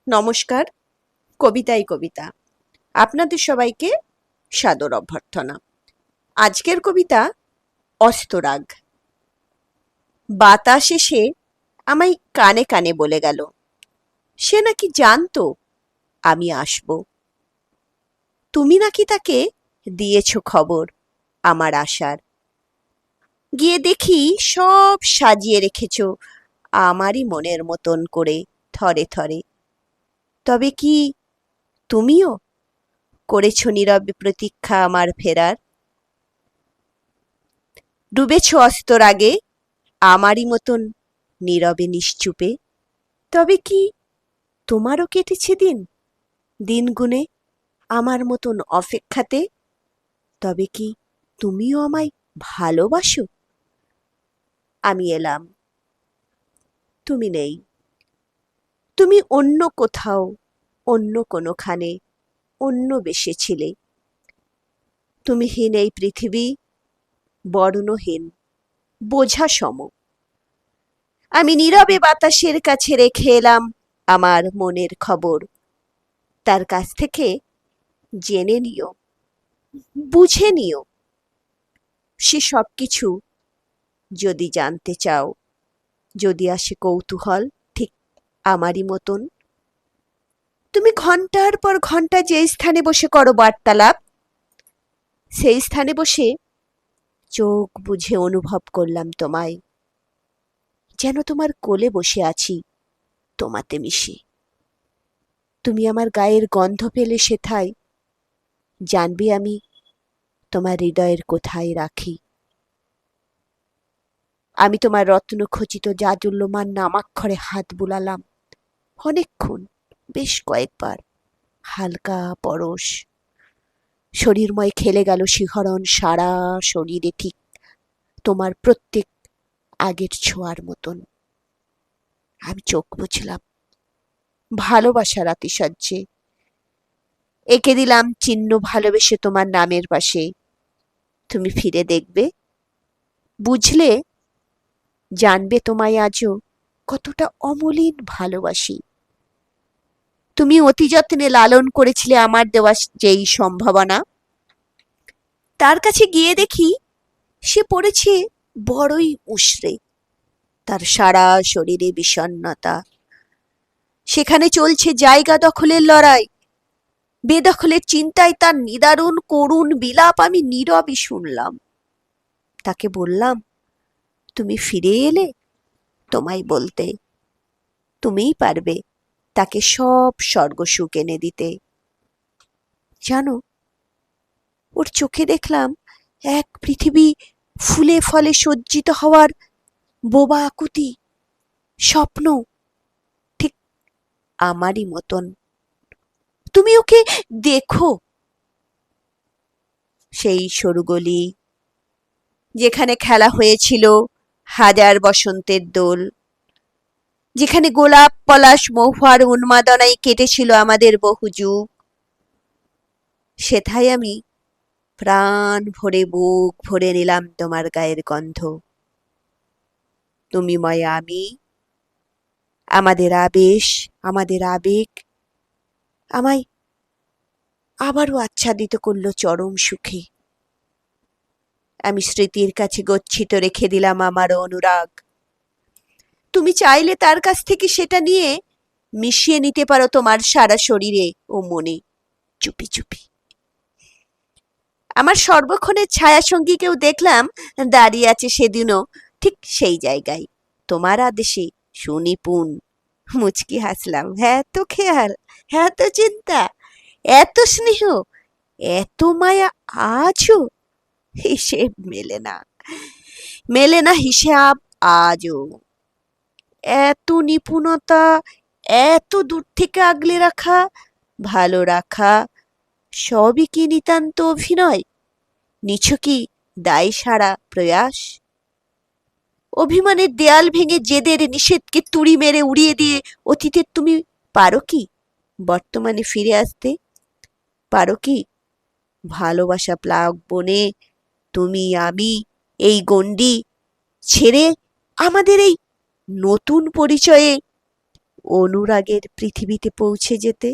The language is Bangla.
নমস্কার। কবিতায় কবিতা আপনাদের সবাইকে সাদর অভ্যর্থনা। আজকের কবিতা অস্তরাগ। বাতাস এসে আমায় কানে কানে বলে গেল, সে নাকি জানতো আমি আসব। তুমি নাকি তাকে দিয়েছ খবর আমার আসার। গিয়ে দেখি সব সাজিয়ে রেখেছ আমারই মনের মতন করে থরে থরে। তবে কি তুমিও করেছ নীরবে প্রতীক্ষা আমার ফেরার? ডুবেছ অস্তরাগে আমারই মতন নীরবে নিশ্চুপে। তবে কি তোমারও কেটেছে দিন, দিন গুনে আমার মতন অপেক্ষাতে? তবে কি তুমিও আমায় ভালোবাসো? আমি এলাম, তুমি নেই। তুমি অন্য কোথাও, অন্য কোনোখানে, অন্য বেশে ছিলে। তুমি হীন এই পৃথিবী, বর্ণহীন, বোঝা সম। আমি নীরবে বাতাসের কাছে রেখে এলাম আমার মনের খবর। তার কাছ থেকে জেনে নিও, বুঝে নিও, সে সবকিছু যদি জানতে চাও, যদি আসে কৌতূহল ঠিক আমারই মতন। তুমি ঘন্টার পর ঘন্টা যে স্থানে বসে করো বার্তালাপ, সেই স্থানে বসে চোখ বুঝে অনুভব করলাম তোমায়, যেন তোমার কোলে বসে আছি তোমাতে মিশে। তুমি আমার গায়ের গন্ধ পেলে সেথায় জানবে আমি তোমার হৃদয়ের কোথায় রাখি। আমি তোমার রত্ন খচিত জাজুল্যমান নামাক্ষরে হাত বুলালাম অনেকক্ষণ, বেশ কয়েকবার। হালকা পরশ, শরীরময় খেলে গেল শিহরণ সারা শরীরে, ঠিক তোমার প্রত্যেক আগের ছোঁয়ার মতন। আমি চোখ বুঝলাম ভালোবাসার আতিশয্যে, এঁকে দিলাম চিহ্ন ভালোবেসে তোমার নামের পাশে। তুমি ফিরে দেখবে, বুঝলে, জানবে তোমায় আজও কতটা অমলিন ভালোবাসি। তুমি অতি যত্নে লালন করেছিলে আমার দেওয়া যেই সম্ভাবনা। তার কাছে গিয়ে দেখি সে পড়েছে বড়ই উষড়ে, তার সারা শরীরে বিষণ্ণতা। সেখানে চলছে জায়গা দখলের লড়াই, বেদখলের চিন্তায় তার নিদারুণ করুণ বিলাপ আমি নীরবে শুনলাম। তাকে বললাম, তুমি ফিরে এলে তোমায় বলতে, তুমিই পারবে তাকে সব স্বর্গ সুখ এনে দিতে। জানো, ওর চোখে দেখলাম এক পৃথিবী ফুলে ফলে সজ্জিত হওয়ার বোবা আকুতি, স্বপ্ন, ঠিক আমারই মতন। তুমি ওকে দেখো, সেই সরু গলি যেখানে খেলা হয়েছিল হাজার বসন্তের দোল, যেখানে গোলাপ পলাশ মহুয়ার উন্মাদনায় কেটেছিল আমাদের বহু যুগ। সেথায় আমি প্রাণ ভরে বুক ভরে নিলাম তোমার গায়ের গন্ধ। তুমি ময় আমি, আমাদের আবেশ, আমাদের আবেগ আমায় আবারও আচ্ছাদিত করল চরম সুখে। আমি স্মৃতির কাছে গচ্ছিত রেখে দিলাম আমার অনুরাগ। তুমি চাইলে তার কাছ থেকে সেটা নিয়ে মিশিয়ে নিতে পারো তোমার সারা শরীরে ও মনে, চুপি চুপি। আমার সর্বক্ষণের ছায়াসঙ্গীকেও দেখলাম দাঁড়িয়ে আছে সেদিনও ঠিক সেই জায়গায়, তোমার আদেশে সুনিপুণ। মুচকি হাসলাম, হ্যাঁ তো খেয়াল, হ্যাঁ তো চিন্তা, এত স্নেহ, এত মায়া আজও হিসেব মেলে না, মেলে না হিসাব আজও। এত নিপুণতা, এত দূর থেকে আগলে রাখা, ভালো রাখা, সবই কি নিতান্ত অভিনয়, নিছকই দায় সারা প্রয়াস? অভিমানের দেয়াল ভেঙে জেদের নিষেধকে তুড়ি মেরে উড়িয়ে দিয়ে অতীতের তুমি পারো কি বর্তমানে ফিরে আসতে? পারো কি ভালোবাসা প্লাবনে তুমি আমি এই গণ্ডি ছেড়ে আমাদের এই নতুন পরিচয়ে অনুরাগের পৃথিবীতে পৌঁছে যেতে।